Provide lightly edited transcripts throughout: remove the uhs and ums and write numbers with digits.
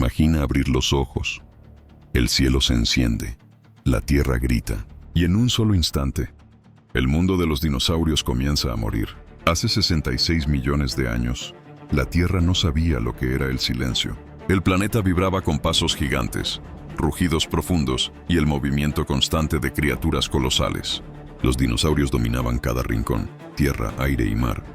Imagina abrir los ojos. El cielo se enciende, la tierra grita, y en un solo instante, el mundo de los dinosaurios comienza a morir. Hace 66 millones de años, la Tierra no sabía lo que era el silencio. El planeta vibraba con pasos gigantes, rugidos profundos y el movimiento constante de criaturas colosales. Los dinosaurios dominaban cada rincón, tierra, aire y mar.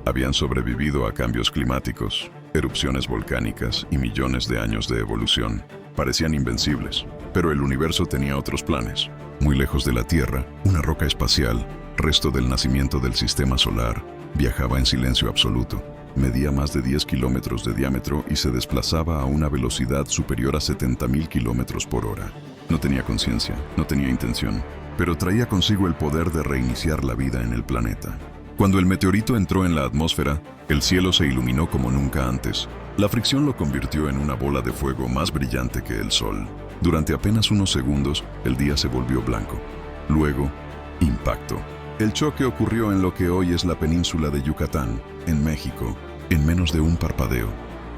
Habían sobrevivido a cambios climáticos, erupciones volcánicas y millones de años de evolución. Parecían invencibles, pero el universo tenía otros planes. Muy lejos de la Tierra, una roca espacial, resto del nacimiento del sistema solar, viajaba en silencio absoluto. Medía más de 10 kilómetros de diámetro y se desplazaba a una velocidad superior a 70.000 kilómetros por hora. No tenía conciencia, no tenía intención, pero traía consigo el poder de reiniciar la vida en el planeta. Cuando el meteorito entró en la atmósfera, el cielo se iluminó como nunca antes. La fricción lo convirtió en una bola de fuego más brillante que el sol. Durante apenas unos segundos, el día se volvió blanco. Luego, impacto. El choque ocurrió en lo que hoy es la península de Yucatán, en México, en menos de un parpadeo.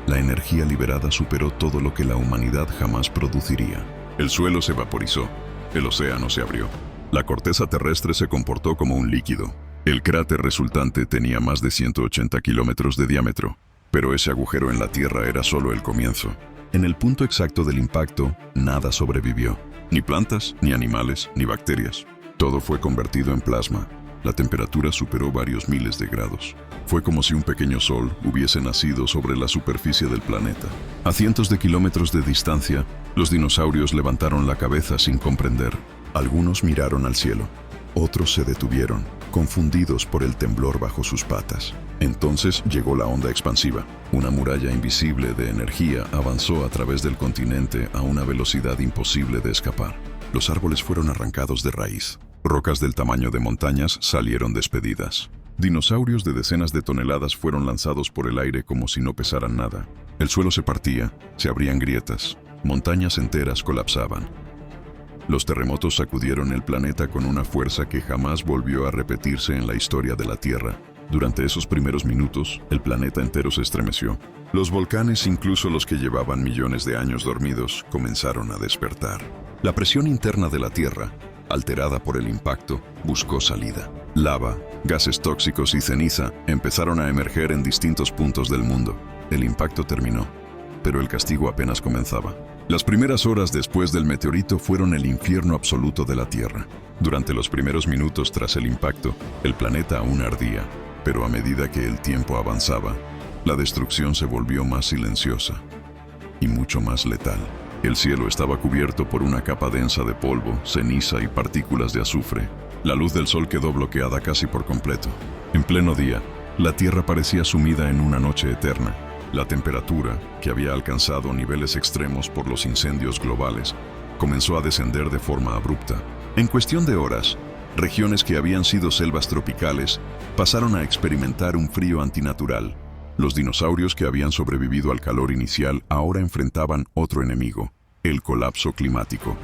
La energía liberada superó todo lo que la humanidad jamás produciría. El suelo se vaporizó, el océano se abrió. La corteza terrestre se comportó como un líquido. El cráter resultante tenía más de 180 kilómetros de diámetro, pero ese agujero en la Tierra era solo el comienzo. En el punto exacto del impacto, nada sobrevivió. Ni plantas, ni animales, ni bacterias. Todo fue convertido en plasma. La temperatura superó varios miles de grados. Fue como si un pequeño sol hubiese nacido sobre la superficie del planeta. A cientos de kilómetros de distancia, los dinosaurios levantaron la cabeza sin comprender. Algunos miraron al cielo. Otros se detuvieron, confundidos por el temblor bajo sus patas. Entonces llegó la onda expansiva. Una muralla invisible de energía avanzó a través del continente a una velocidad imposible de escapar. Los árboles fueron arrancados de raíz. Rocas del tamaño de montañas salieron despedidas. Dinosaurios de decenas de toneladas fueron lanzados por el aire como si no pesaran nada. El suelo se partía, se abrían grietas, montañas enteras colapsaban. Los terremotos sacudieron el planeta con una fuerza que jamás volvió a repetirse en la historia de la Tierra. Durante esos primeros minutos, el planeta entero se estremeció. Los volcanes, incluso los que llevaban millones de años dormidos, comenzaron a despertar. La presión interna de la Tierra, alterada por el impacto, buscó salida. Lava, gases tóxicos y ceniza empezaron a emerger en distintos puntos del mundo. El impacto terminó, pero el castigo apenas comenzaba. Las primeras horas después del meteorito fueron el infierno absoluto de la Tierra. Durante los primeros minutos tras el impacto, el planeta aún ardía, pero a medida que el tiempo avanzaba, la destrucción se volvió más silenciosa y mucho más letal. El cielo estaba cubierto por una capa densa de polvo, ceniza y partículas de azufre. La luz del sol quedó bloqueada casi por completo. En pleno día, la Tierra parecía sumida en una noche eterna. La temperatura, que había alcanzado niveles extremos por los incendios globales, comenzó a descender de forma abrupta. En cuestión de horas, regiones que habían sido selvas tropicales pasaron a experimentar un frío antinatural. Los dinosaurios que habían sobrevivido al calor inicial ahora enfrentaban otro enemigo, el colapso climático.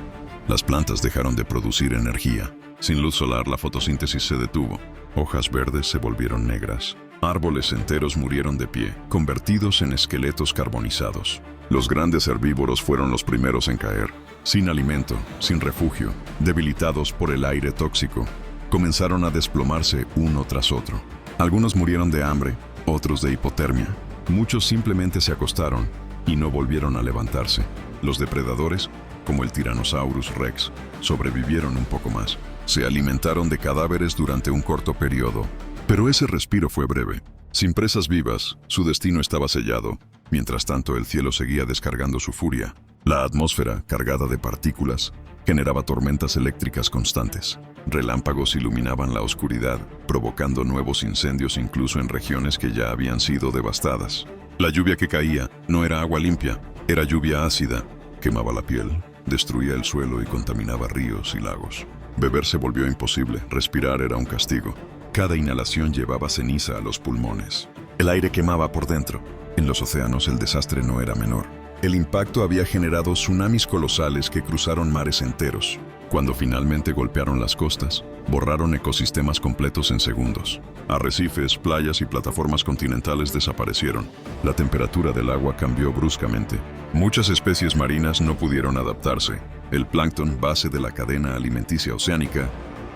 Las plantas dejaron de producir energía. Sin luz solar, la fotosíntesis se detuvo. Hojas verdes se volvieron negras. Árboles enteros murieron de pie, convertidos en esqueletos carbonizados. Los grandes herbívoros fueron los primeros en caer. Sin alimento, sin refugio, debilitados por el aire tóxico, comenzaron a desplomarse uno tras otro. Algunos murieron de hambre, otros de hipotermia. Muchos simplemente se acostaron y no volvieron a levantarse. Los depredadores, como el Tyrannosaurus Rex, sobrevivieron un poco más. Se alimentaron de cadáveres durante un corto periodo, pero ese respiro fue breve. Sin presas vivas, su destino estaba sellado. Mientras tanto, el cielo seguía descargando su furia. La atmósfera, cargada de partículas, generaba tormentas eléctricas constantes. Relámpagos iluminaban la oscuridad, provocando nuevos incendios incluso en regiones que ya habían sido devastadas. La lluvia que caía no era agua limpia, era lluvia ácida. Quemaba la piel, destruía el suelo y contaminaba ríos y lagos. Beber se volvió imposible, respirar era un castigo. Cada inhalación llevaba ceniza a los pulmones. El aire quemaba por dentro. En los océanos el desastre no era menor. El impacto había generado tsunamis colosales que cruzaron mares enteros. Cuando finalmente golpearon las costas, borraron ecosistemas completos en segundos. Arrecifes, playas y plataformas continentales desaparecieron. La temperatura del agua cambió bruscamente. Muchas especies marinas no pudieron adaptarse. El plancton, base de la cadena alimenticia oceánica,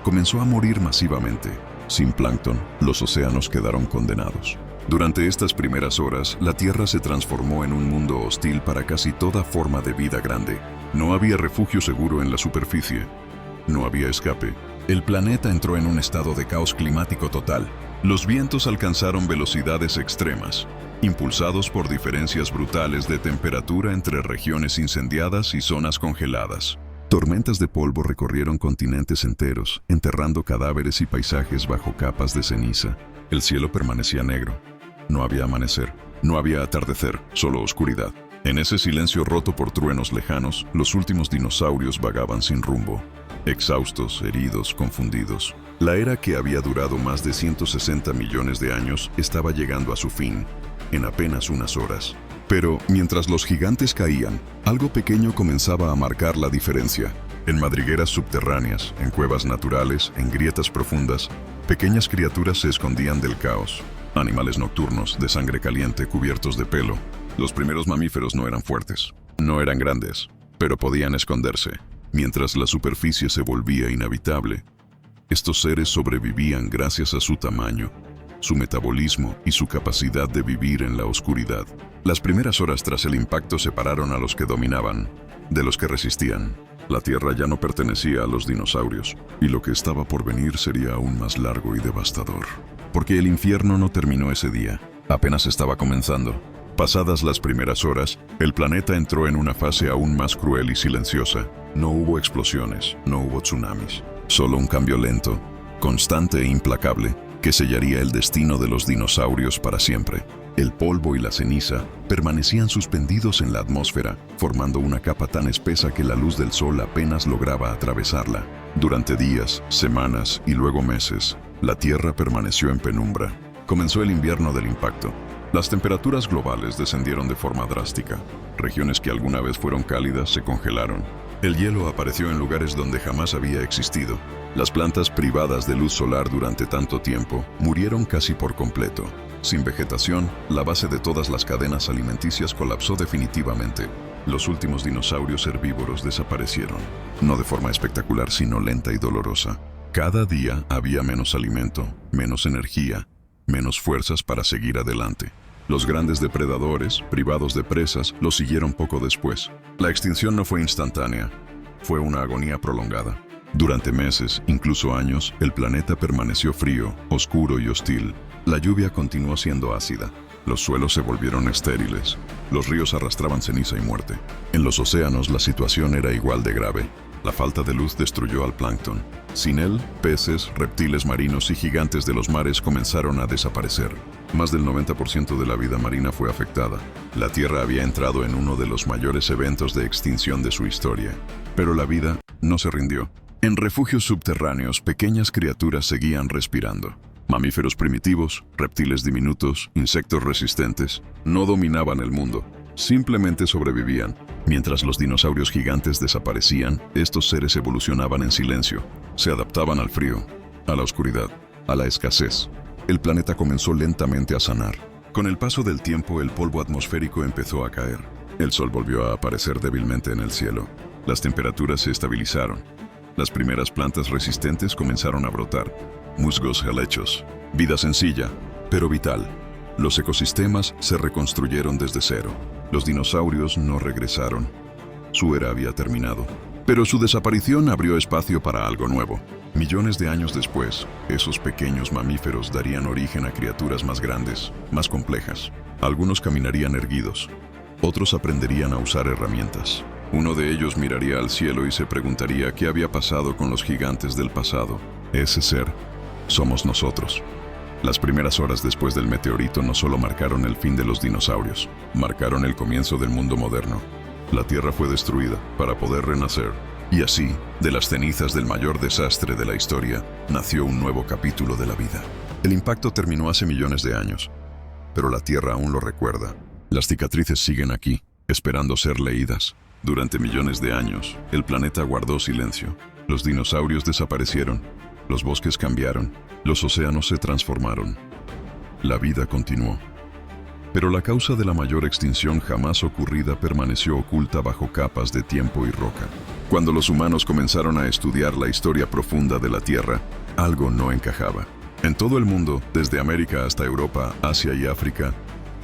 comenzó a morir masivamente. Sin plancton, los océanos quedaron condenados. Durante estas primeras horas, la Tierra se transformó en un mundo hostil para casi toda forma de vida grande. No había refugio seguro en la superficie. No había escape. El planeta entró en un estado de caos climático total. Los vientos alcanzaron velocidades extremas, impulsados por diferencias brutales de temperatura entre regiones incendiadas y zonas congeladas. Tormentas de polvo recorrieron continentes enteros, enterrando cadáveres y paisajes bajo capas de ceniza. El cielo permanecía negro. No había amanecer, no había atardecer, solo oscuridad. En ese silencio roto por truenos lejanos, los últimos dinosaurios vagaban sin rumbo. Exhaustos, heridos, confundidos. La era que había durado más de 160 millones de años estaba llegando a su fin, en apenas unas horas. Pero, mientras los gigantes caían, algo pequeño comenzaba a marcar la diferencia. En madrigueras subterráneas, en cuevas naturales, en grietas profundas, pequeñas criaturas se escondían del caos. Animales nocturnos, de sangre caliente, cubiertos de pelo. Los primeros mamíferos no eran fuertes, no eran grandes, pero podían esconderse. Mientras la superficie se volvía inhabitable, estos seres sobrevivían gracias a su tamaño, su metabolismo y su capacidad de vivir en la oscuridad. Las primeras horas tras el impacto separaron a los que dominaban de los que resistían. La Tierra ya no pertenecía a los dinosaurios, y lo que estaba por venir sería aún más largo y devastador. Porque el infierno no terminó ese día, apenas estaba comenzando. Pasadas las primeras horas, el planeta entró en una fase aún más cruel y silenciosa. No hubo explosiones, no hubo tsunamis, solo un cambio lento, constante e implacable, que sellaría el destino de los dinosaurios para siempre. El polvo y la ceniza permanecían suspendidos en la atmósfera, formando una capa tan espesa que la luz del sol apenas lograba atravesarla. Durante días, semanas y luego meses, la Tierra permaneció en penumbra. Comenzó el invierno del impacto. Las temperaturas globales descendieron de forma drástica. Regiones que alguna vez fueron cálidas se congelaron. El hielo apareció en lugares donde jamás había existido. Las plantas privadas de luz solar durante tanto tiempo murieron casi por completo. Sin vegetación, la base de todas las cadenas alimenticias colapsó definitivamente. Los últimos dinosaurios herbívoros desaparecieron, no de forma espectacular, sino lenta y dolorosa. Cada día había menos alimento, menos energía, menos fuerzas para seguir adelante. Los grandes depredadores, privados de presas, los siguieron poco después. La extinción no fue instantánea, fue una agonía prolongada. Durante meses, incluso años, el planeta permaneció frío, oscuro y hostil. La lluvia continuó siendo ácida. Los suelos se volvieron estériles. Los ríos arrastraban ceniza y muerte. En los océanos la situación era igual de grave. La falta de luz destruyó al plancton. Sin él, peces, reptiles marinos y gigantes de los mares comenzaron a desaparecer. Más del 90% de la vida marina fue afectada. La Tierra había entrado en uno de los mayores eventos de extinción de su historia. Pero la vida no se rindió. En refugios subterráneos, pequeñas criaturas seguían respirando. Mamíferos primitivos, reptiles diminutos, insectos resistentes, no dominaban el mundo. Simplemente sobrevivían. Mientras los dinosaurios gigantes desaparecían, estos seres evolucionaban en silencio. Se adaptaban al frío, a la oscuridad, a la escasez. El planeta comenzó lentamente a sanar. Con el paso del tiempo, el polvo atmosférico empezó a caer. El sol volvió a aparecer débilmente en el cielo. Las temperaturas se estabilizaron. Las primeras plantas resistentes comenzaron a brotar. Musgos helechos. Vida sencilla, pero vital. Los ecosistemas se reconstruyeron desde cero. Los dinosaurios no regresaron. Su era había terminado. Pero su desaparición abrió espacio para algo nuevo. Millones de años después, esos pequeños mamíferos darían origen a criaturas más grandes, más complejas. Algunos caminarían erguidos. Otros aprenderían a usar herramientas. Uno de ellos miraría al cielo y se preguntaría qué había pasado con los gigantes del pasado. Ese ser somos nosotros. Las primeras horas después del meteorito no solo marcaron el fin de los dinosaurios, marcaron el comienzo del mundo moderno. La Tierra fue destruida para poder renacer. Y así, de las cenizas del mayor desastre de la historia, nació un nuevo capítulo de la vida. El impacto terminó hace millones de años, pero la Tierra aún lo recuerda. Las cicatrices siguen aquí, esperando ser leídas. Durante millones de años, el planeta guardó silencio. Los dinosaurios desaparecieron, los bosques cambiaron, los océanos se transformaron. La vida continuó. Pero la causa de la mayor extinción jamás ocurrida permaneció oculta bajo capas de tiempo y roca. Cuando los humanos comenzaron a estudiar la historia profunda de la Tierra, algo no encajaba. En todo el mundo, desde América hasta Europa, Asia y África,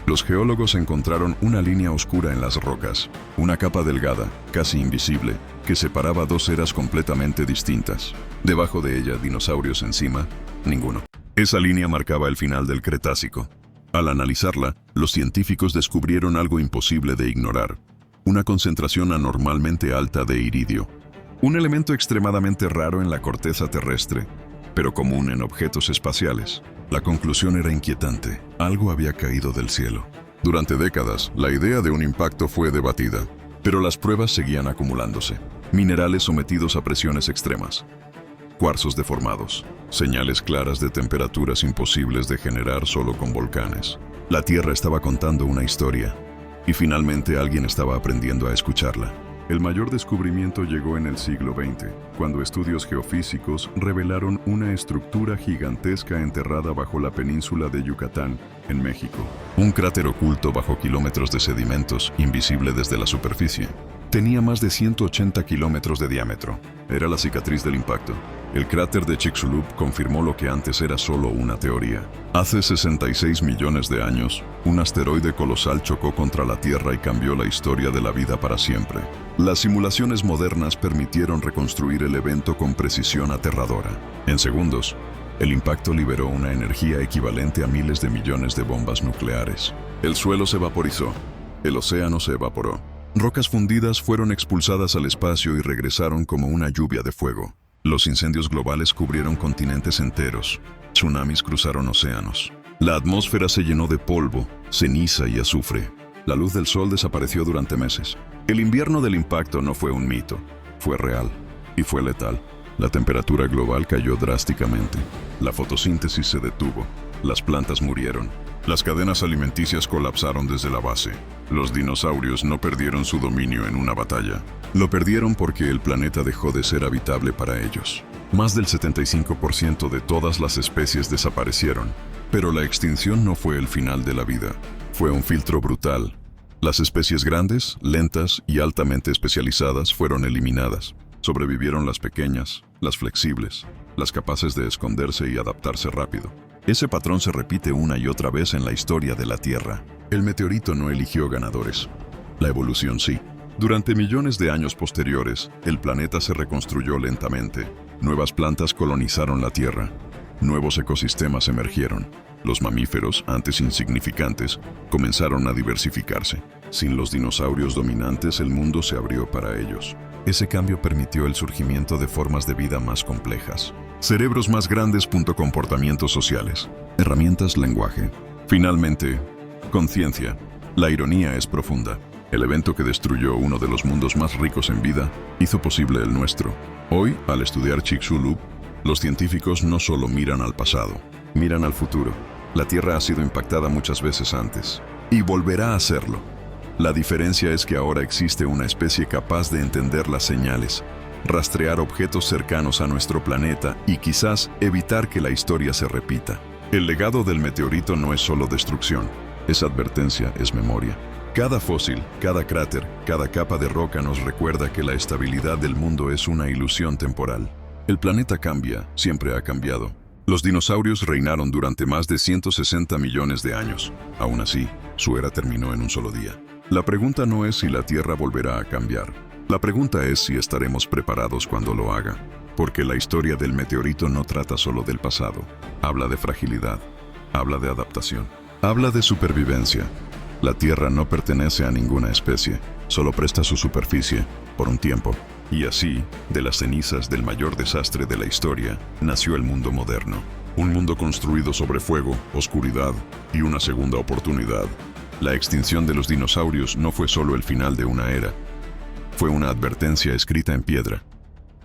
los geólogos encontraron una línea oscura en las rocas, una capa delgada, casi invisible, que separaba dos eras completamente distintas. Debajo de ella, dinosaurios; encima, ninguno. Esa línea marcaba el final del Cretácico. Al analizarla, los científicos descubrieron algo imposible de ignorar: una concentración anormalmente alta de iridio, un elemento extremadamente raro en la corteza terrestre, pero común en objetos espaciales. La conclusión era inquietante: algo había caído del cielo. Durante décadas, la idea de un impacto fue debatida, pero las pruebas seguían acumulándose. Minerales sometidos a presiones extremas, cuarzos deformados, señales claras de temperaturas imposibles de generar solo con volcanes. La Tierra estaba contando una historia, y finalmente alguien estaba aprendiendo a escucharla. El mayor descubrimiento llegó en el siglo XX, cuando estudios geofísicos revelaron una estructura gigantesca enterrada bajo la península de Yucatán, en México. Un cráter oculto bajo kilómetros de sedimentos, invisible desde la superficie. Tenía más de 180 kilómetros de diámetro. Era la cicatriz del impacto. El cráter de Chicxulub confirmó lo que antes era solo una teoría. Hace 66 millones de años, un asteroide colosal chocó contra la Tierra y cambió la historia de la vida para siempre. Las simulaciones modernas permitieron reconstruir el evento con precisión aterradora. En segundos, el impacto liberó una energía equivalente a miles de millones de bombas nucleares. El suelo se vaporizó. El océano se evaporó. Rocas fundidas fueron expulsadas al espacio y regresaron como una lluvia de fuego. Los incendios globales cubrieron continentes enteros. Tsunamis cruzaron océanos. La atmósfera se llenó de polvo, ceniza y azufre. La luz del sol desapareció durante meses. El invierno del impacto no fue un mito, fue real y fue letal. La temperatura global cayó drásticamente. La fotosíntesis se detuvo. Las plantas murieron. Las cadenas alimenticias colapsaron desde la base. Los dinosaurios no perdieron su dominio en una batalla. Lo perdieron porque el planeta dejó de ser habitable para ellos. Más del 75% de todas las especies desaparecieron. Pero la extinción no fue el final de la vida. Fue un filtro brutal. Las especies grandes, lentas y altamente especializadas fueron eliminadas. Sobrevivieron las pequeñas, las flexibles, las capaces de esconderse y adaptarse rápido. Ese patrón se repite una y otra vez en la historia de la Tierra. El meteorito no eligió ganadores. La evolución sí. Durante millones de años posteriores, el planeta se reconstruyó lentamente. Nuevas plantas colonizaron la Tierra. Nuevos ecosistemas emergieron. Los mamíferos, antes insignificantes, comenzaron a diversificarse. Sin los dinosaurios dominantes, el mundo se abrió para ellos. Ese cambio permitió el surgimiento de formas de vida más complejas. Cerebros más grandes. Comportamientos sociales. Herramientas. Lenguaje. Finalmente, conciencia. La ironía es profunda. El evento que destruyó uno de los mundos más ricos en vida hizo posible el nuestro. Hoy, al estudiar Chicxulub, los científicos no solo miran al pasado, miran al futuro. La Tierra ha sido impactada muchas veces antes y volverá a hacerlo. La diferencia es que ahora existe una especie capaz de entender las señales, rastrear objetos cercanos a nuestro planeta y quizás evitar que la historia se repita. El legado del meteorito no es solo destrucción, es advertencia, es memoria. Cada fósil, cada cráter, cada capa de roca nos recuerda que la estabilidad del mundo es una ilusión temporal. El planeta cambia, siempre ha cambiado. Los dinosaurios reinaron durante más de 160 millones de años. Aún así, su era terminó en un solo día. La pregunta no es si la Tierra volverá a cambiar. La pregunta es si estaremos preparados cuando lo haga. Porque la historia del meteorito no trata solo del pasado. Habla de fragilidad. Habla de adaptación. Habla de supervivencia. La Tierra no pertenece a ninguna especie. Solo presta su superficie, por un tiempo. Y así, de las cenizas del mayor desastre de la historia, nació el mundo moderno. Un mundo construido sobre fuego, oscuridad y una segunda oportunidad. La extinción de los dinosaurios no fue solo el final de una era. Fue una advertencia escrita en piedra.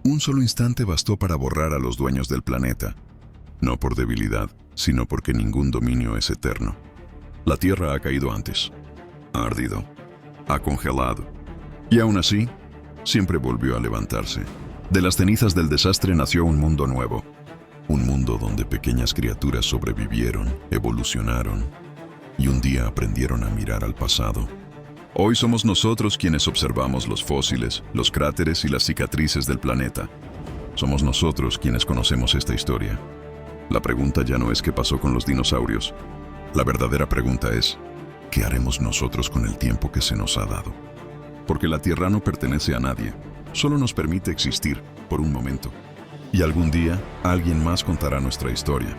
Un solo instante bastó para borrar a los dueños del planeta. No por debilidad, sino porque ningún dominio es eterno. La Tierra ha caído antes. Ha ardido. Ha congelado. Y aún así, siempre volvió a levantarse. De las cenizas del desastre nació un mundo nuevo. Un mundo donde pequeñas criaturas sobrevivieron, evolucionaron y un día aprendieron a mirar al pasado. Hoy somos nosotros quienes observamos los fósiles, los cráteres y las cicatrices del planeta. Somos nosotros quienes conocemos esta historia. La pregunta ya no es qué pasó con los dinosaurios. La verdadera pregunta es, ¿qué haremos nosotros con el tiempo que se nos ha dado? Porque la Tierra no pertenece a nadie, solo nos permite existir por un momento. Y algún día, alguien más contará nuestra historia.